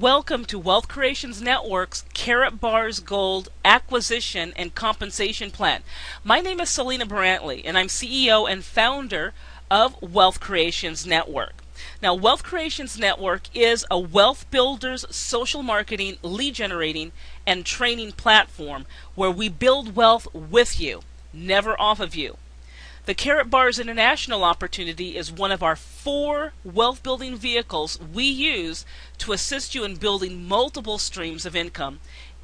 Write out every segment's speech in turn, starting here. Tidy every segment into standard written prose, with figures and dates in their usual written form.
Welcome to Wealth Creations Network's Karatbars Gold Acquisition and Compensation Plan. My name is Selena Brantley, and I'm CEO and founder of Wealth Creations Network. Now, Wealth Creations Network is a wealth builders, social marketing, lead generating, and training platform where we build wealth with you, never off of you. The Karatbars International opportunity is one of our 4 wealth building vehicles we use to assist you in building multiple streams of income,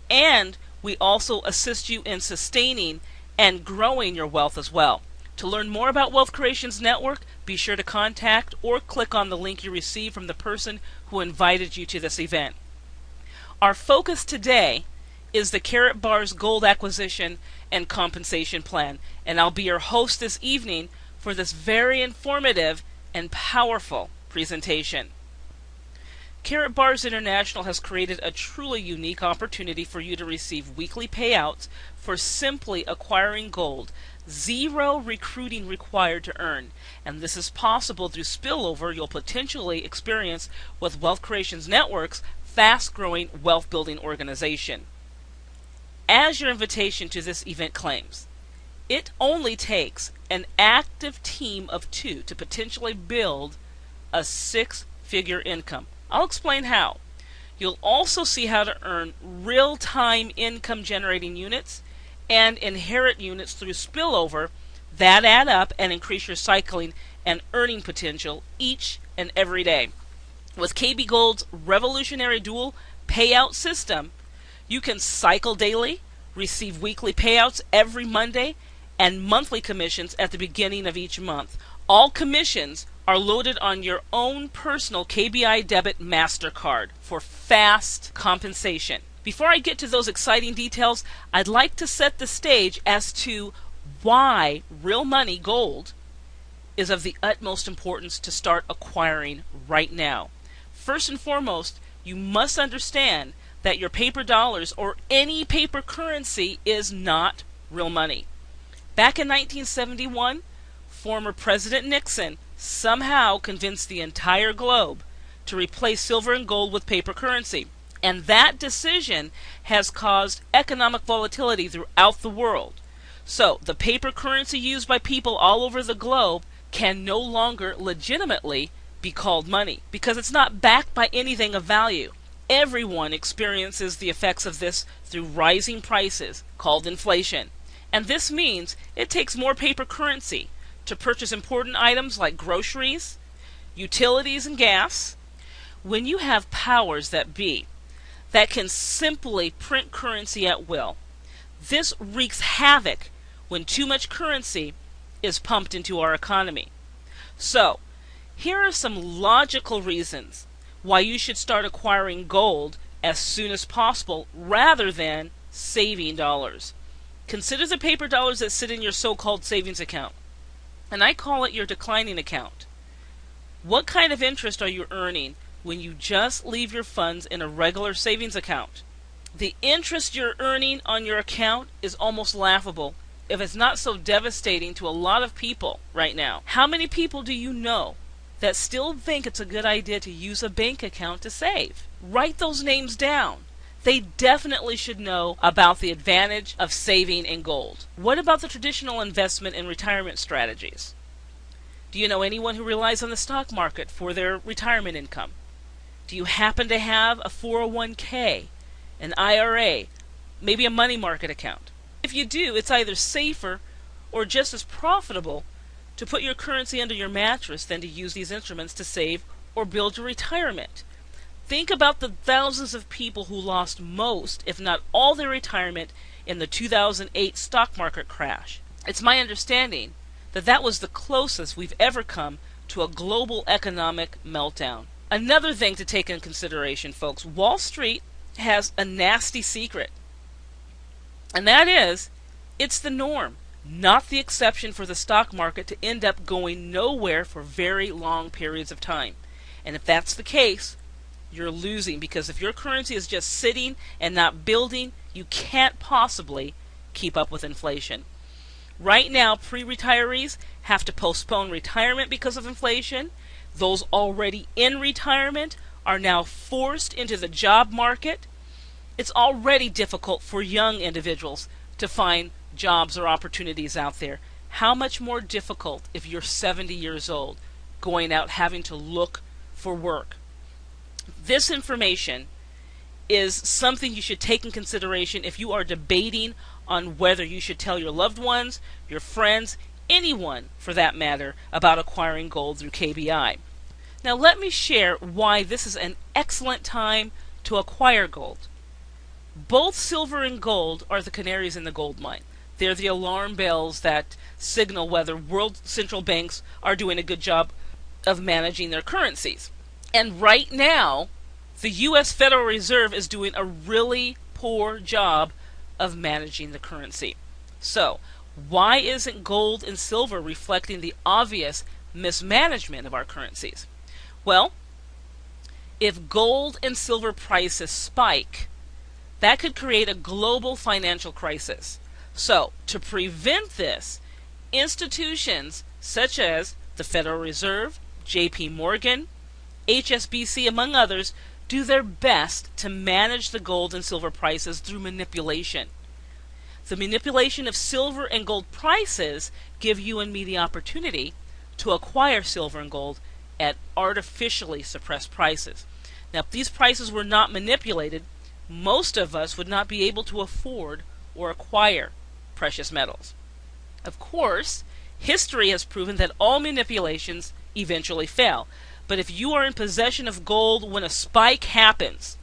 and we also assist you in sustaining and growing your wealth as well. To learn more about Wealth Creations Network, be sure to contact or click on the link you received from the person who invited you to this event. Our focus today is the Karatbars Gold Acquisition and Compensation Plan, and I'll be your host this evening for this very informative and powerful presentation. Karatbars International has created a truly unique opportunity for you to receive weekly payouts for simply acquiring gold, 0 recruiting required to earn, and this is possible through spillover you'll potentially experience with Wealth Creations Network's fast-growing wealth building organization. As your invitation to this event claims, it only takes an active team of 2 to potentially build a 6-figure income. I'll explain how. You'll also see how to earn real-time income generating units and inherit units through spillover that add up and increase your cycling and earning potential each and every day. With KB Gold's revolutionary dual payout system, you can cycle daily, receive weekly payouts every Monday, and monthly commissions at the beginning of each month. All commissions are loaded on your own personal KBI debit MasterCard for fast compensation. Before I get to those exciting details, I'd like to set the stage as to why real money gold is of the utmost importance to start acquiring right now. First and foremost, you must understand that your paper dollars or any paper currency is not real money. Back in 1971, former President Nixon somehow convinced the entire globe to replace silver and gold with paper currency, and that decision has caused economic volatility throughout the world. So the paper currency used by people all over the globe can no longer legitimately be called money because it's not backed by anything of value. Everyone experiences the effects of this through rising prices, called inflation. And this means it takes more paper currency to purchase important items like groceries, utilities, and gas. When you have powers that be that can simply print currency at will, this wreaks havoc when too much currency is pumped into our economy. So, here are some logical reasons why you should start acquiring gold as soon as possible rather than saving dollars. Consider the paper dollars that sit in your so-called savings account, and I call it your declining account. What kind of interest are you earning when you just leave your funds in a regular savings account? The interest you're earning on your account is almost laughable, if it's not so devastating to a lot of people right now. How many people do you know that still think it's a good idea to use a bank account to save? Write those names down. They definitely should know about the advantage of saving in gold. What about the traditional investment and retirement strategies? Do you know anyone who relies on the stock market for their retirement income? Do you happen to have a 401k, an IRA, maybe a money market account? If you do, it's either safer or just as profitable to put your currency under your mattress than to use these instruments to save or build your retirement. Think about the thousands of people who lost most, if not all, their retirement in the 2008 stock market crash. It's my understanding that that was the closest we've ever come to a global economic meltdown. Another thing to take in consideration, folks, Wall Street has a nasty secret, and that is it's the norm, not the exception, for the stock market to end up going nowhere for very long periods of time. And if that's the case, you're losing, because if your currency is just sitting and not building, you can't possibly keep up with inflation. Right now, pre-retirees have to postpone retirement because of inflation. Those already in retirement are now forced into the job market. It's already difficult for young individuals to find jobs or opportunities out there. How much more difficult if you're 70 years old, going out having to look for work? This information is something you should take in consideration if you are debating on whether you should tell your loved ones, your friends, anyone for that matter, about acquiring gold through KBI. Now let me share why this is an excellent time to acquire gold. Both silver and gold are the canaries in the gold mine. They're the alarm bells that signal whether world central banks are doing a good job of managing their currencies. And right now, the U.S. Federal Reserve is doing a really poor job of managing the currency. So, why isn't gold and silver reflecting the obvious mismanagement of our currencies? Well, if gold and silver prices spike, that could create a global financial crisis. So, to prevent this, institutions such as the Federal Reserve, J.P. Morgan, HSBC, among others, do their best to manage the gold and silver prices through manipulation. The manipulation of silver and gold prices give you and me the opportunity to acquire silver and gold at artificially suppressed prices. Now, if these prices were not manipulated, most of us would not be able to afford or acquire precious metals. Of course, history has proven that all manipulations eventually fail. But if you are in possession of gold when a spike happens,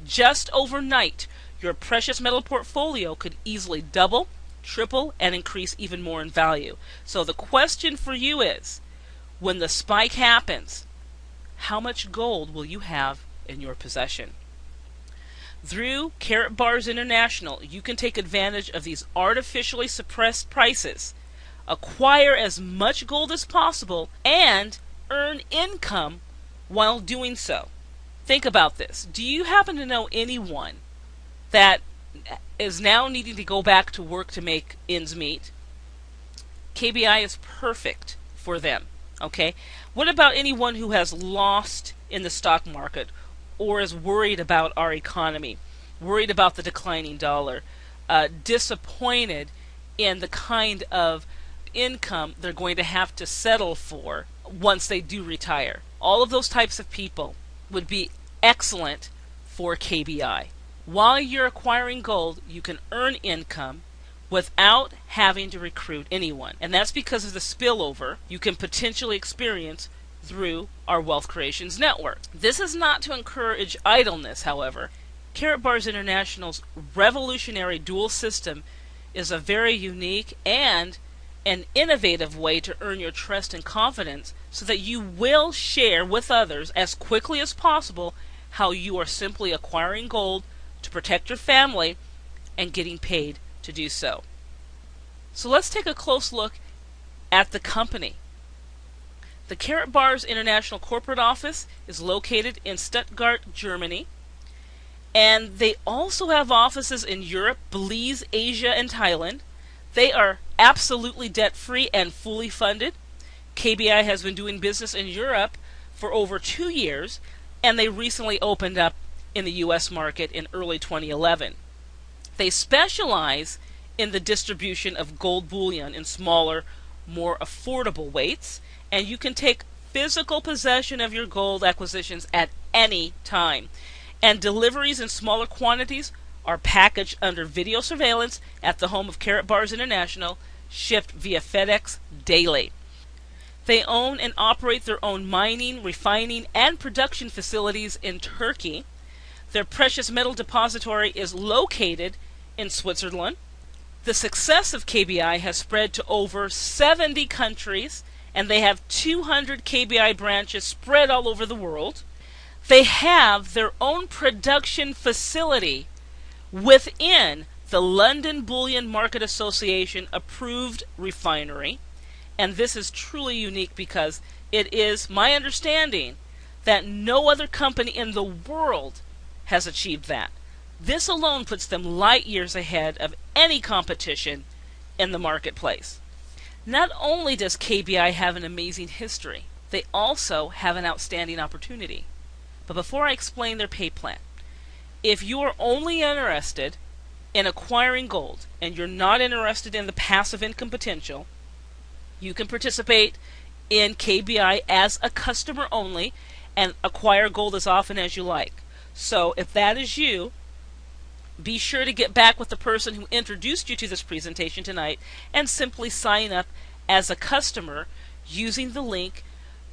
just overnight, your precious metal portfolio could easily double, triple, and increase even more in value. So the question for you is, when the spike happens, how much gold will you have in your possession? Through Karatbars International, you can take advantage of these artificially suppressed prices, acquire as much gold as possible, and earn income while doing so. Think about this. Do you happen to know anyone that is now needing to go back to work to make ends meet? KBI is perfect for them. Okay? What about anyone who has lost in the stock market or is worried about our economy, worried about the declining dollar, disappointed in the kind of income they're going to have to settle for once they do retire? All of those types of people would be excellent for KBI. While you're acquiring gold, you can earn income without having to recruit anyone. And that's because of the spillover you can potentially experience through our Wealth Creations Network. This is not to encourage idleness, however. Karatbars International's revolutionary dual system is a very unique and an innovative way to earn your trust and confidence so that you will share with others as quickly as possible how you are simply acquiring gold to protect your family and getting paid to do so. So let's take a close look at the company. The Karatbars International corporate office is located in Stuttgart, Germany, and they also have offices in Europe, Belize, Asia, and Thailand. They are absolutely debt-free and fully funded. KBI has been doing business in Europe for over 2 years, and they recently opened up in the U.S. market in early 2011. They specialize in the distribution of gold bullion in smaller, more affordable weights, and you can take physical possession of your gold acquisitions at any time. And deliveries in smaller quantities are packaged under video surveillance at the home of Karatbars International, shipped via FedEx daily. They own and operate their own mining, refining, and production facilities in Turkey. Their precious metal depository is located in Switzerland. The success of KBI has spread to over 70 countries, and they have 200 KBI branches spread all over the world. They have their own production facility within the London Bullion Market Association approved refinery. And this is truly unique because it is my understanding that no other company in the world has achieved that. This alone puts them light years ahead of any competition in the marketplace. Not only does KBI have an amazing history, they also have an outstanding opportunity. But before I explain their pay plan, if you are only interested in acquiring gold and you're not interested in the passive income potential, you can participate in KBI as a customer only and acquire gold as often as you like. So if that is you, be sure to get back with the person who introduced you to this presentation tonight and simply sign up as a customer using the link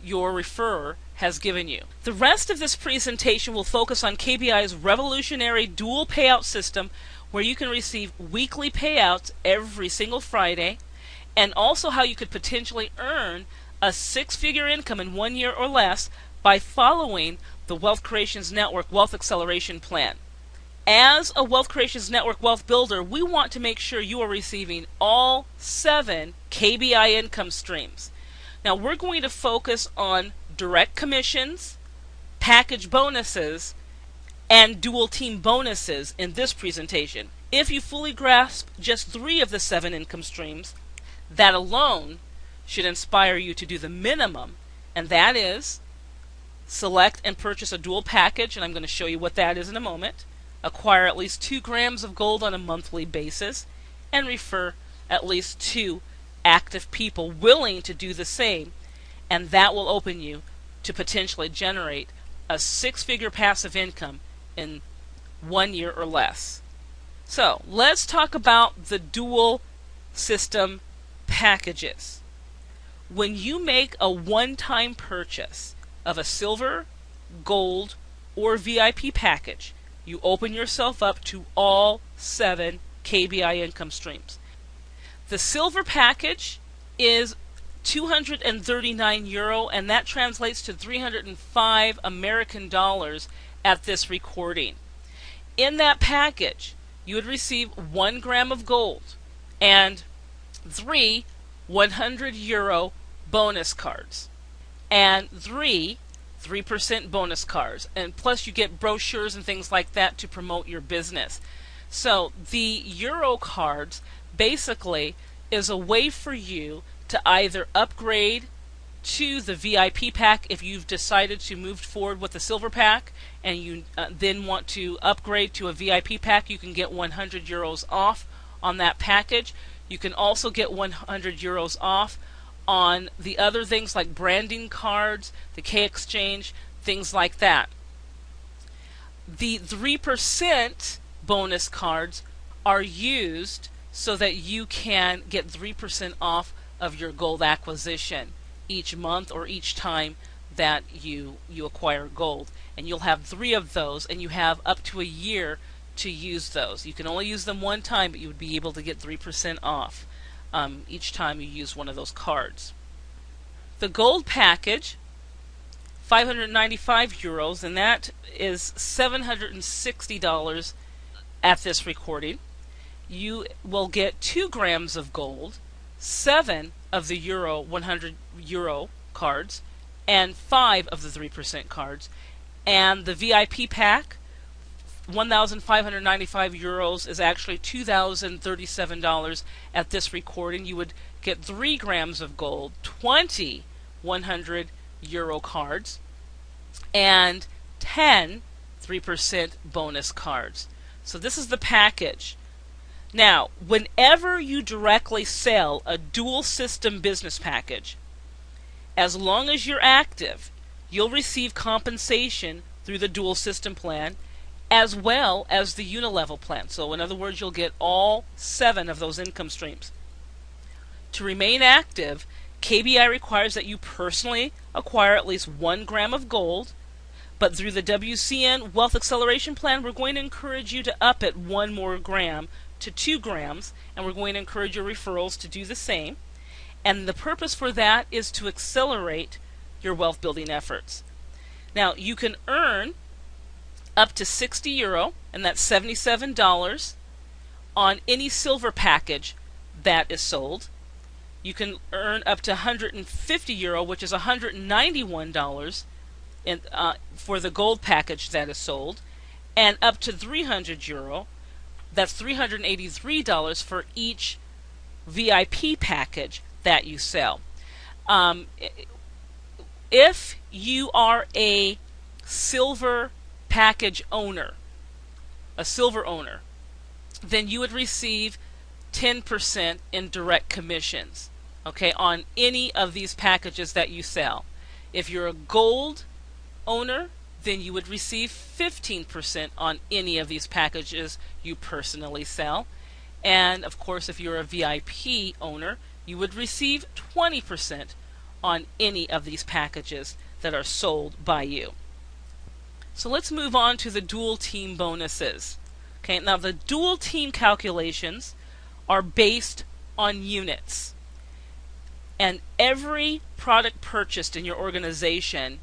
your referrer has given you. The rest of this presentation will focus on KBI's revolutionary dual payout system, where you can receive weekly payouts every single Friday, and also how you could potentially earn a six-figure income in 1 year or less by following the Wealth Creations Network Wealth Acceleration Plan. As a Wealth Creations Network Wealth Builder, we want to make sure you are receiving all 7 KBI income streams. Now we're going to focus on direct commissions, package bonuses, and dual team bonuses in this presentation. If you fully grasp just 3 of the 7 income streams, that alone should inspire you to do the minimum, and that is select and purchase a dual package, and I'm going to show you what that is in a moment, acquire at least 2 grams of gold on a monthly basis, and refer at least 2 active people willing to do the same, and that will open you to potentially generate a 6-figure passive income in 1 year or less. So let's talk about the dual system packages. When you make a one-time purchase of a silver, gold, or VIP package, you open yourself up to all 7 KBI income streams. The silver package is €239, and that translates to 305 American dollars at this recording. In that package, you would receive 1 gram of gold and 3 €100 bonus cards and 3% bonus cards, and plus you get brochures and things like that to promote your business. So the Euro cards basically is a way for you to either upgrade to the VIP pack if you've decided to move forward with the silver pack and you then want to upgrade to a VIP pack. You can get €100 off on that package. You can also get €100 off on the other things like branding cards, the K Exchange, things like that. The 3% bonus cards are used so that you can get 3% off of your gold acquisition each month or each time that you acquire gold. And you'll have 3 of those, and you have up to a year to use those. You can only use them one time, but you would be able to get 3% off each time you use one of those cards. The gold package, €595, and that is $760 at this recording. You will get 2 grams of gold, 7 of the €100 cards, and 5 of the 3% cards. And the VIP pack, €1,595 is actually $2,037 at this recording. You would get 3 grams of gold, 20 €100 cards, and 10 3% bonus cards. So this is the package. Now, whenever you directly sell a dual system business package, as long as you're active, you'll receive compensation through the dual system plan as well as the unilevel plan. So in other words, you'll get all 7 of those income streams. To remain active, KBI requires that you personally acquire at least 1 gram of gold, but through the WCN Wealth Acceleration Plan, we're going to encourage you to up it 1 more gram to 2 grams, and we're going to encourage your referrals to do the same. And the purpose for that is to accelerate your wealth building efforts. Now, you can earn up to €60, and that's $77 on any silver package that is sold. You can earn up to €150, which is $191 for the gold package that is sold, and up to €300, that's $383 for each VIP package that you sell. If you are a silver package owner, a silver owner, then you would receive 10% in direct commissions, okay, on any of these packages that you sell. If you're a gold owner, then you would receive 15% on any of these packages you personally sell. And of course, if you're a VIP owner, you would receive 20% on any of these packages that are sold by you. So let's move on to the dual team bonuses. Okay, now the dual team calculations are based on units. And every product purchased in your organization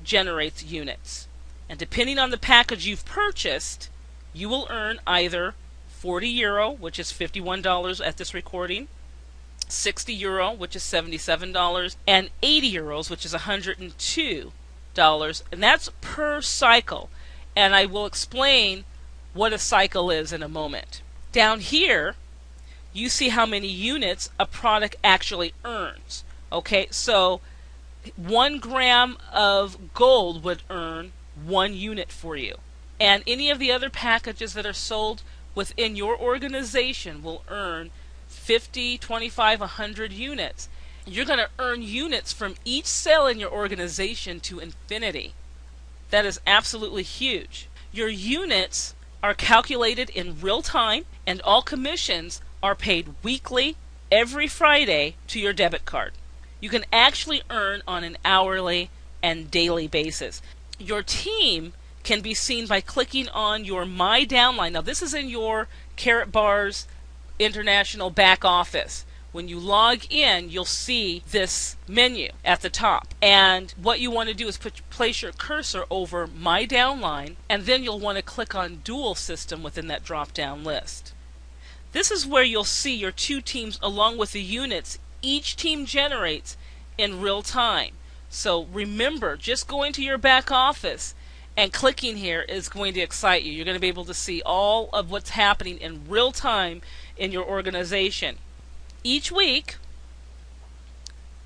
generates units. And depending on the package you've purchased, you will earn either €40, which is $51 at this recording, €60, which is $77, and €80, which is $102. And that's per cycle. And I will explain what a cycle is in a moment. Down here, you see how many units a product actually earns. Okay, so 1 gram of gold would earn 1 unit for you. And any of the other packages that are sold within your organization will earn 50, 25, 100 units. You're going to earn units from each sale in your organization to infinity. That is absolutely huge. Your units are calculated in real time, and all commissions are paid weekly, every Friday, to your debit card. You can actually earn on an hourly and daily basis. Your team can be seen by clicking on your My Downline. Now this is in your Karatbars International back office. When you log in, you'll see this menu at the top. And what you want to do is place your cursor over My Downline, and then you'll want to click on Dual System within that drop-down list. This is where you'll see your 2 teams along with the units each team generates in real time. So remember, just going to your back office and clicking here is going to excite you. You're going to be able to see all of what's happening in real time in your organization. Each week,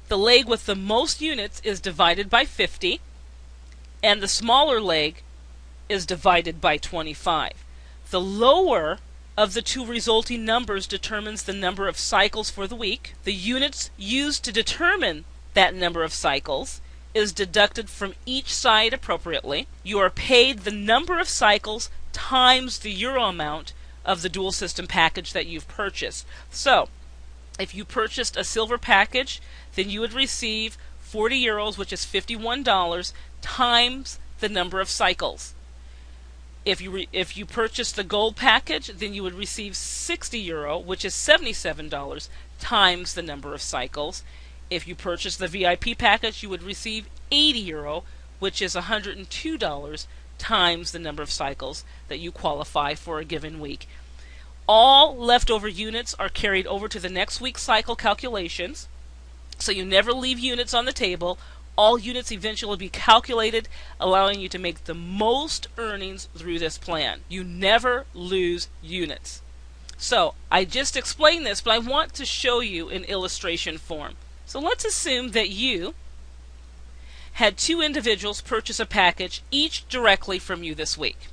the leg with the most units is divided by 50, and the smaller leg is divided by 25. The lower of the 2 resulting numbers determines the number of cycles for the week. The units used to determine that number of cycles is deducted from each side appropriately. You are paid the number of cycles times the euro amount of the dual system package that you've purchased. So, if you purchased a silver package, then you would receive €40, which is $51, times the number of cycles. If you purchase the gold package, then you would receive €60, which is $77, times the number of cycles. If you purchase the VIP package, you would receive €80, which is $102, times the number of cycles that you qualify for a given week. All leftover units are carried over to the next week's cycle calculations, so you never leave units on the table. All units eventually will be calculated, allowing you to make the most earnings through this plan. You never lose units. So I just explained this, but I want to show you in illustration form. So let's assume that you had 2 individuals purchase a package, each directly from you this week.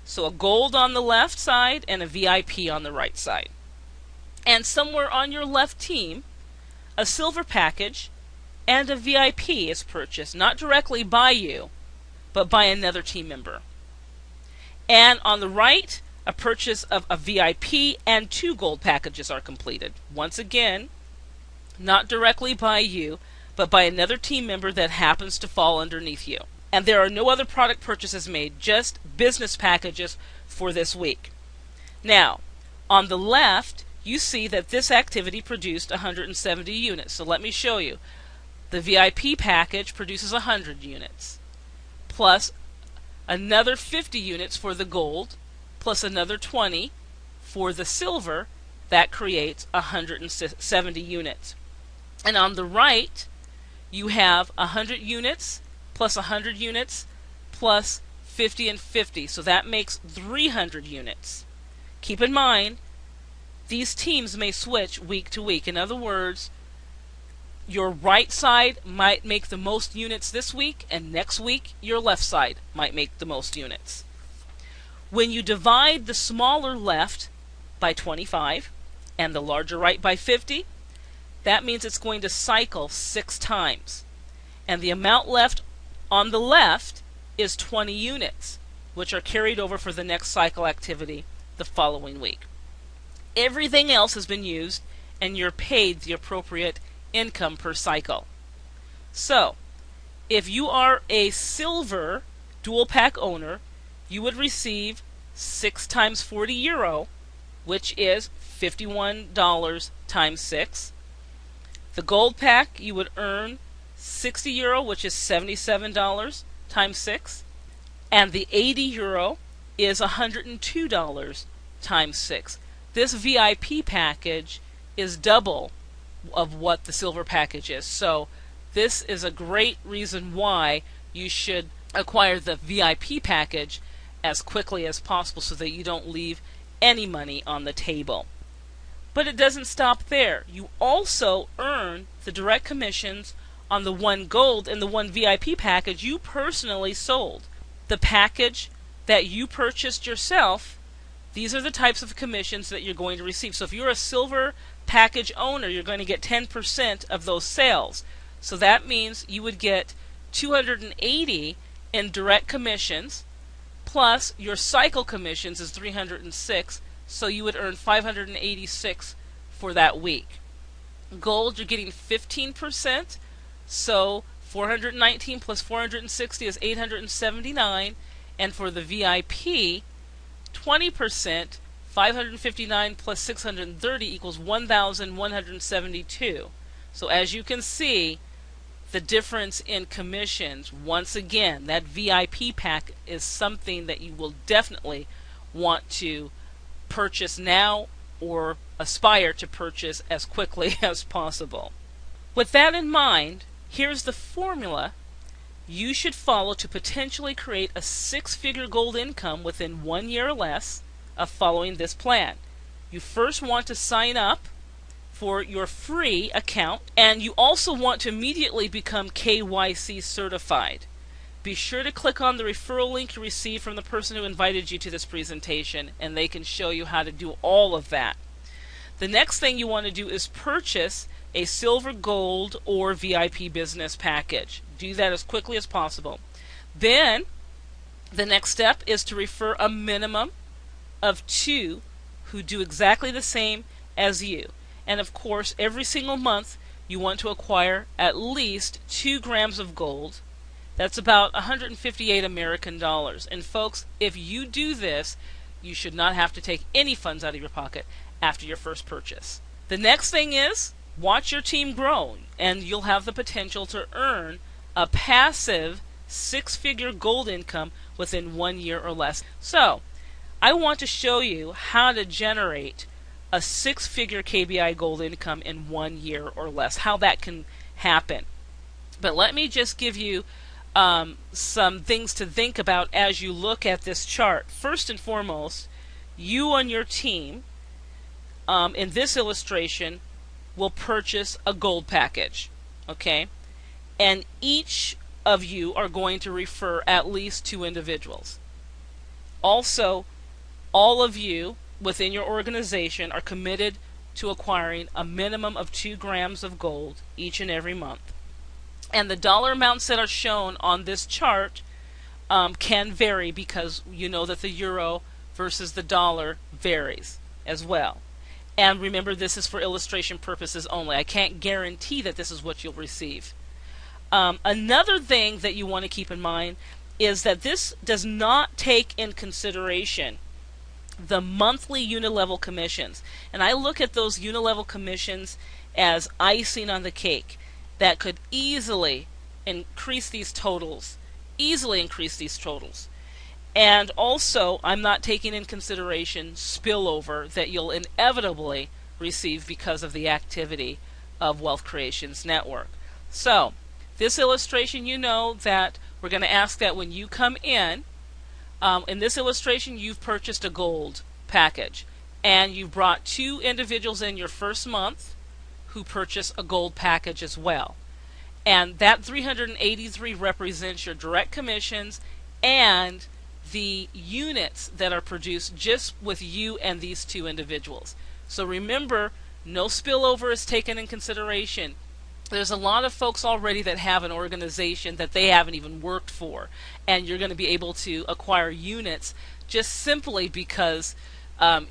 So a gold on the left side and a VIP on the right side. And somewhere on your left team, a silver package and a VIP is purchased, not directly by you, but by another team member. And on the right, a purchase of a VIP and 2 gold packages are completed. Once again, not directly by you, but by another team member that happens to fall underneath you. And there are no other product purchases made, just business packages for this week. Now, on the left, you see that this activity produced 170 units. So let me show you. The VIP package produces 100 units, plus another 50 units for the gold, plus another 20 for the silver. That creates 170 units. And on the right, you have 100 units, plus 100 units, plus 50 and 50. So that makes 300 units. Keep in mind, these teams may switch week to week. In other words, your right side might make the most units this week, and next week your left side might make the most units. When you divide the smaller left by 25 and the larger right by 50, that means it's going to cycle 6 times. And the amount left on the left is 20 units, which are carried over for the next cycle activity the following week. Everything else has been used, and you're paid the appropriate income per cycle. So, if you are a silver dual pack owner, you would receive 6 times 40 euro, which is $51 times 6. The gold pack, you would earn 60 euro, which is $77 times 6. And the 80 euro is $102 times 6. This VIP package is double of what the silver package is. So this is a great reason why you should acquire the VIP package as quickly as possible so that you don't leave any money on the table. But it doesn't stop there. You also earn the direct commissions on the 1 gold and the 1 VIP package you personally sold. The package that you purchased yourself, these are the types of commissions that you're going to receive. So if you're a silver package owner, you're going to get 10% of those sales. So that means you would get 280 in direct commissions, plus your cycle commissions is 306, so you would earn 586 for that week. Gold, you're getting 15%, so 419 plus 460 is 879, and for the VIP, 20%, 559 plus 630 equals 1,172. So as you can see, the difference in commissions, once again, that VIP pack is something that you will definitely want to purchase now or aspire to purchase as quickly as possible. With that in mind, here's the formula you should follow to potentially create a 6-figure gold income within 1 year or less of following this plan. You first want to sign up for your free account, and you also want to immediately become KYC certified. Be sure to click on the referral link you received from the person who invited you to this presentation, and they can show you how to do all of that. The next thing you want to do is purchase a silver, gold, or VIP business package. Do that as quickly as possible. Then the next step is to refer a minimum of 2 who do exactly the same as you. And of course, every single month you want to acquire at least 2 grams of gold. That's about 158 American dollars. And folks, if you do this, you should not have to take any funds out of your pocket after your first purchase. The next thing is, watch your team grow, and you'll have the potential to earn a passive 6-figure gold income within 1 year or less. So, I want to show you how to generate a 6-figure KBI gold income in 1 year or less, how that can happen. But let me just give you some things to think about as you look at this chart. First and foremost, you and your team, in this illustration, will purchase a gold package, okay? And each of you are going to refer at least 2 individuals. Also, all of you within your organization are committed to acquiring a minimum of 2 grams of gold each and every month. And the dollar amounts that are shown on this chart can vary, because you know that the euro versus the dollar varies as well. And remember, this is for illustration purposes only. I can't guarantee that this is what you'll receive. Another thing that you want to keep in mind is that this does not take in consideration the monthly unilevel commissions. And I look at those unilevel commissions as icing on the cake that could easily increase these totals. And also, I'm not taking in consideration spillover that you'll inevitably receive because of the activity of Wealth Creations Network. So, this illustration, you know that we're going to ask that when you come in this illustration, you've purchased a gold package, and you've brought 2 individuals in your first month who purchase a gold package as well. And that 383 represents your direct commissions and the units that are produced just with you and these two individuals. So remember, no spillover is taken in consideration. There's a lot of folks already that have an organization that they haven't even worked for, and you're going to be able to acquire units just simply because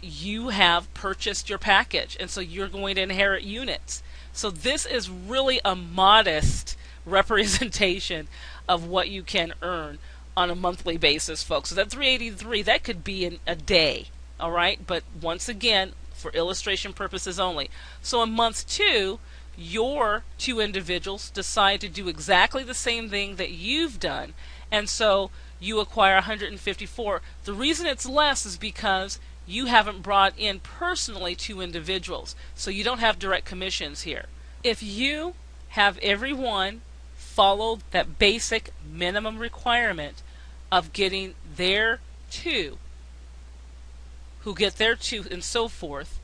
you have purchased your package, and so you're going to inherit units. So this is really a modest representation of what you can earn on a monthly basis, folks. So that 383, that could be in a day, all right? But once again, for illustration purposes only. So in month 2, your two individuals decide to do exactly the same thing that you've done, and so you acquire 154. The reason it's less is because you haven't brought in personally two individuals, so you don't have direct commissions here. If you have everyone follow that basic minimum requirement of getting their two, who get their two, and so forth,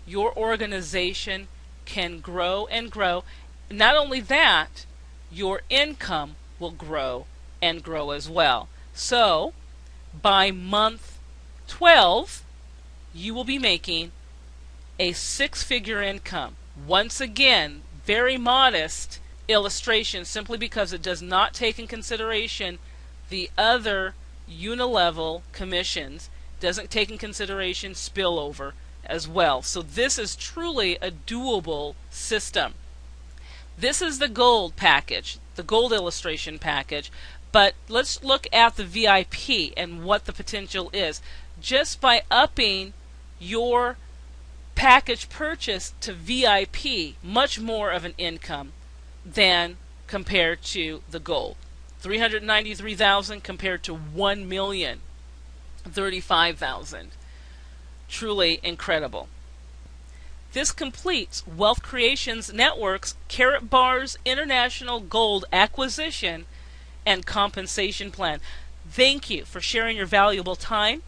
your organization can grow and grow. Not only that, your income will grow and grow as well. So by month 12, you will be making a 6-figure income. Once again, very modest illustration, simply because it does not take in consideration the other unilevel commissions, doesn't take in consideration spillover as well. So this is truly a doable system. This is the gold package, the gold illustration package, but let's look at the VIP and what the potential is. Just by upping your package purchase to VIP, much more of an income than compared to the gold. 393,000 compared to 1,035,000. Truly incredible. This completes Wealth Creations Network's Karatbars International Gold Acquisition and Compensation Plan. Thank you for sharing your valuable time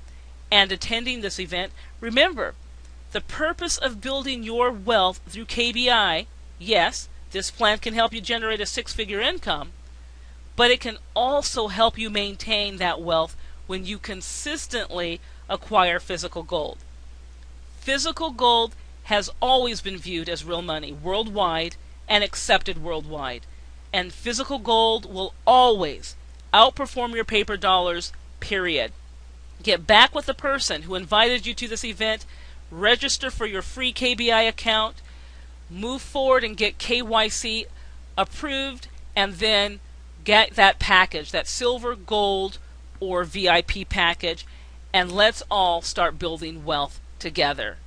and attending this event. Remember, the purpose of building your wealth through KBI, yes, this plan can help you generate a 6-figure income, but it can also help you maintain that wealth when you consistently acquire physical gold. Physical gold has always been viewed as real money worldwide and accepted worldwide. And physical gold will always outperform your paper dollars, period. Get back with the person who invited you to this event, register for your free KBI account, move forward and get KYC approved, and then get that package, that silver, gold, or VIP package, and let's all start building wealth together.